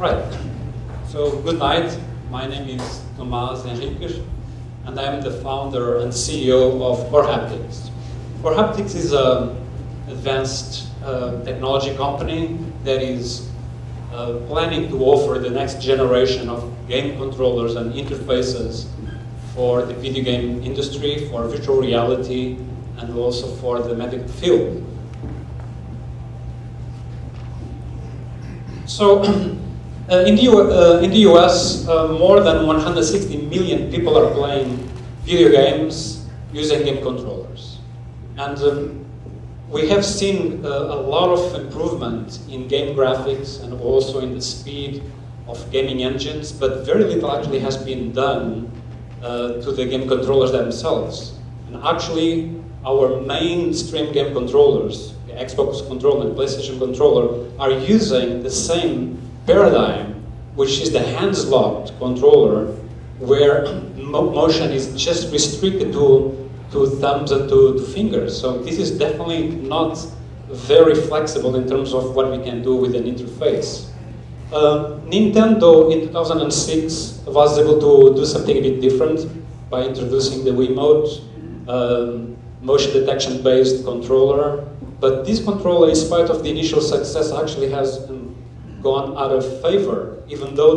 Right. So good night. My name is Tomás Henriques, and I am the founder and CEO of Haptics. Haptics is an advanced technology company that is planning to offer the next generation of game controllers and interfaces for the video game industry, for virtual reality, and also for the medical field. So, in the US, more than 160 million people are playing video games using game controllers. And we have seen a lot of improvement in game graphics and also in the speed of gaming engines, but very little actually has been done to the game controllers themselves. And actually, our mainstream game controllers, the Xbox controller and PlayStation controller, are using the same paradigm, which is the hands-locked controller, where motion is just restricted to thumbs and to fingers. So this is definitely not very flexible in terms of what we can do with an interface. Nintendo in 2006 was able to do something a bit different by introducing the Wiimote, motion detection based controller. But this controller, in spite of the initial success, actually has gone out of favor, even though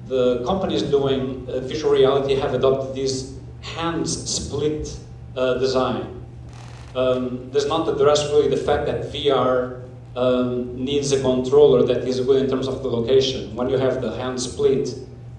the companies doing virtual reality have adopted this hands split design. Does not address really the fact that VR needs a controller that is good in terms of the location. When you have the hand split,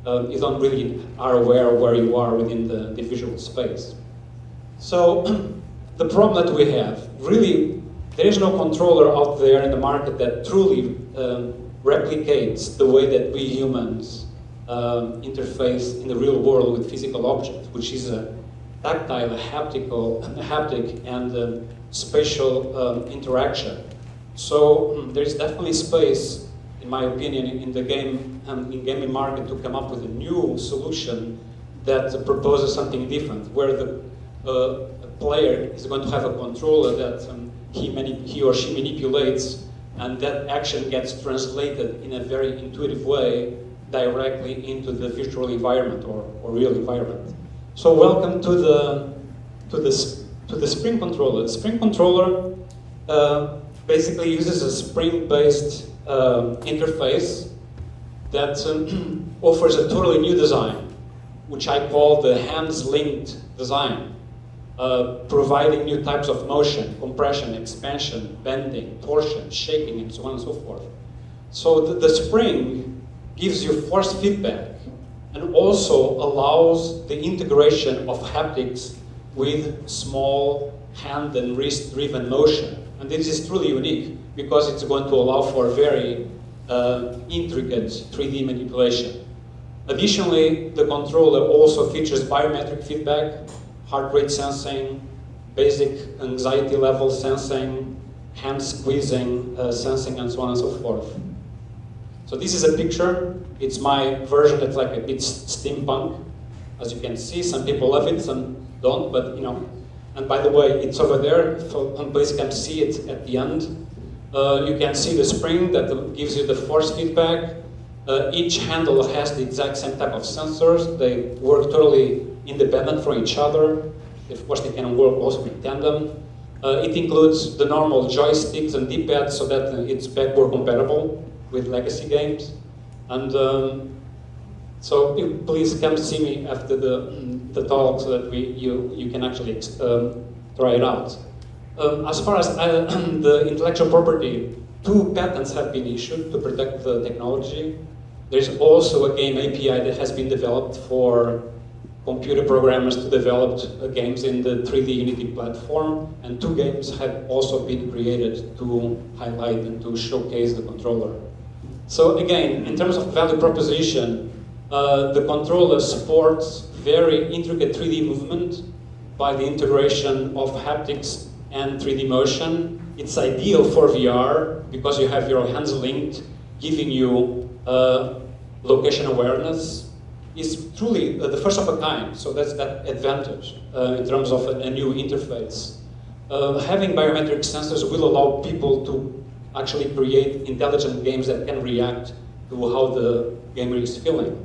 you don't really are aware of where you are within the visual space. So the problem that we have, really, there is no controller out there in the market that truly replicates the way that we humans interface in the real world with physical objects, which is a tactile, a haptic, and spatial interaction. So there is definitely space, in my opinion, in the gaming market to come up with a new solution that proposes something different, where the player is going to have a controller that he or she manipulates, and that action gets translated in a very intuitive way directly into the virtual environment or real environment. So welcome to the Spring controller. The Spring controller basically uses a spring-based interface that offers a totally new design, which I call the hands-linked design. Providing new types of motion, compression, expansion, bending, torsion, shaking, and so on and so forth. So the spring gives you force feedback and also allows the integration of haptics with small hand and wrist-driven motion. And this is truly unique because it's going to allow for very intricate 3D manipulation. Additionally, the controller also features biometric feedback, heart rate sensing, basic anxiety level sensing, hand squeezing sensing, and so on and so forth. So this is a picture. It's my version that's like a bit steampunk. As you can see, some people love it, some don't, but you know. And by the way, it's over there, so please can see it at the end. You can see the spring that gives you the force feedback. Each handle has the exact same type of sensors. They work totally independent from each other. Of course, they can work also in tandem. It includes the normal joysticks and D-pads so that it's backward compatible with legacy games. And so please come see me after the talk so that you can actually try it out. As far as the intellectual property, 2 patents have been issued to protect the technology. There's also a game API that has been developed for computer programmers to develop games in the 3D Unity platform, and 2 games have also been created to highlight and to showcase the controller. So again, in terms of value proposition, the controller supports very intricate 3D movement by the integration of haptics and 3D motion. It's ideal for VR because you have your hands linked, giving you location awareness. It's truly the first of a kind, so that's that advantage in terms of a new interface. Having biometric sensors will allow people to actually create intelligent games that can react to how the gamer is feeling.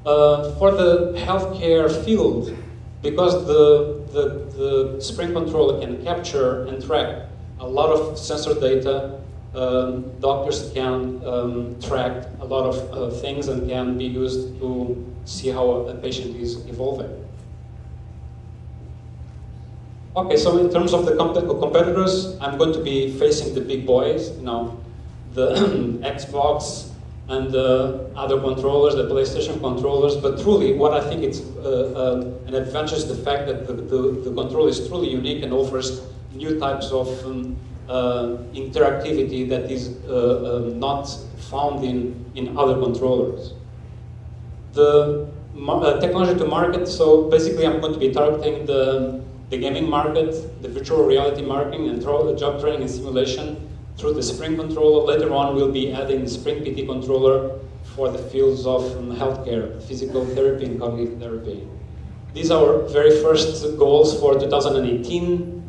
For the healthcare field, because the spring controller can capture and track a lot of sensor data, doctors can track a lot of things and can be used to see how a patient is evolving. Okay, so in terms of the competitors, I'm going to be facing the big boys, you know, the Xbox and the other controllers, the PlayStation controllers, but truly what I think it's an advantage is the fact that the controller is truly unique and offers new types of interactivity that is not found in other controllers. The technology to market, so basically I'm going to be targeting the gaming market, the virtual reality marketing, and job training and simulation through the Spring controller. Later on, we'll be adding the Spring PT controller for the fields of healthcare, physical therapy, and cognitive therapy. These are our very first goals for 2018.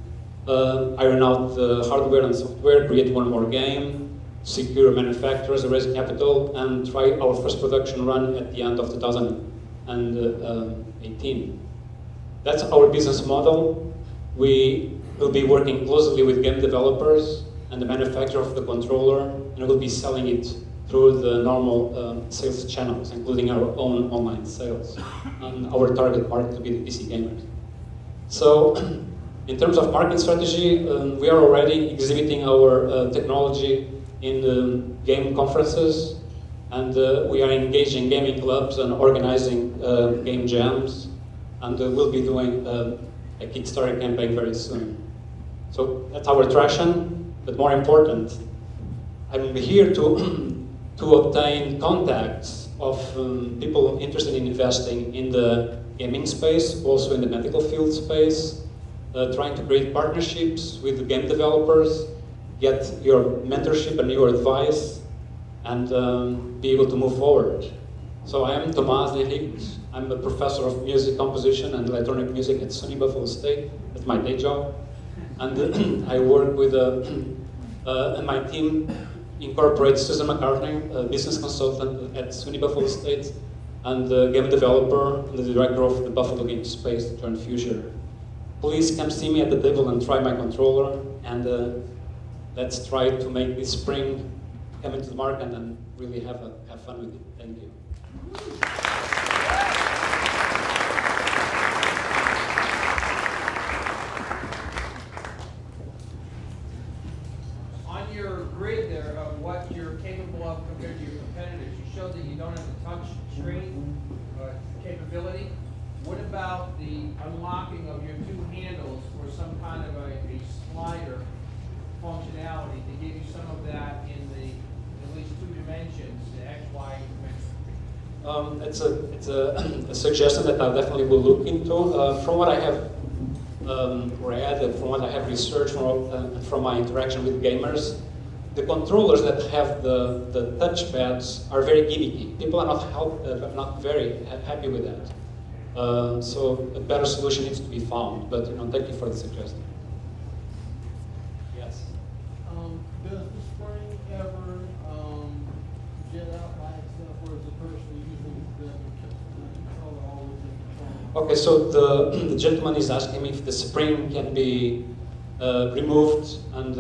Iron out the hardware and software, create one more game, secure manufacturers, raise capital, and try our first production run at the end of 2018. That's our business model. We will be working closely with game developers and the manufacturer of the controller, and we'll be selling it through the normal sales channels, including our own online sales, and our target market to be the PC gamers. So, in terms of marketing strategy, we are already exhibiting our technology in the game conferences, and we are engaging gaming clubs and organizing game jams, and we'll be doing a Kickstarter campaign very soon. So that's our traction, but more important, I'm here to obtain contacts of people interested in investing in the gaming space, also in the medical field space, trying to create partnerships with the game developers, get your mentorship and your advice, and be able to move forward. So I am Tomás Henrique. I'm a professor of music composition and electronic music at SUNY Buffalo State. That's my day job. And I work with, and my team incorporates Susan McCartney, a business consultant at SUNY Buffalo State, and the game developer and the director of the Buffalo Game Space joint future. Please come see me at the table and try my controller, and let's try to make this spring come into the market and really have fun with it. Thank you. On your grid there of what you're capable of compared to your competitors, you showed that you don't have the touch screen capability. What about the unlocking of your two handles for some kind of a slider functionality to give you some of that in the at least two dimensions, the X, Y dimension? It's a suggestion that I definitely will look into. From what I have read and from what I have researched from my interaction with gamers, the controllers that have the touchpads are very gimmicky. People are not very happy with that. So a better solution needs to be found. But thank you for the suggestion. Yes. Does the spring ever jet out by itself, or is the person using the controller always in control? Okay, so the gentleman is asking me if the spring can be removed and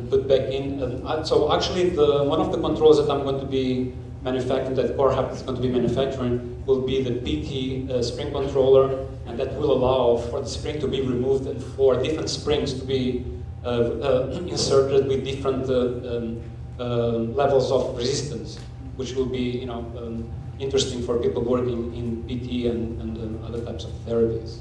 put back in. So actually, one of the controls that I'm going to be manufacturing, that Core Haptics is going to be manufacturing, will be the PT spring controller, and that will allow for the spring to be removed and for different springs to be inserted with different levels of resistance, which will be interesting for people working in PT and other types of therapies.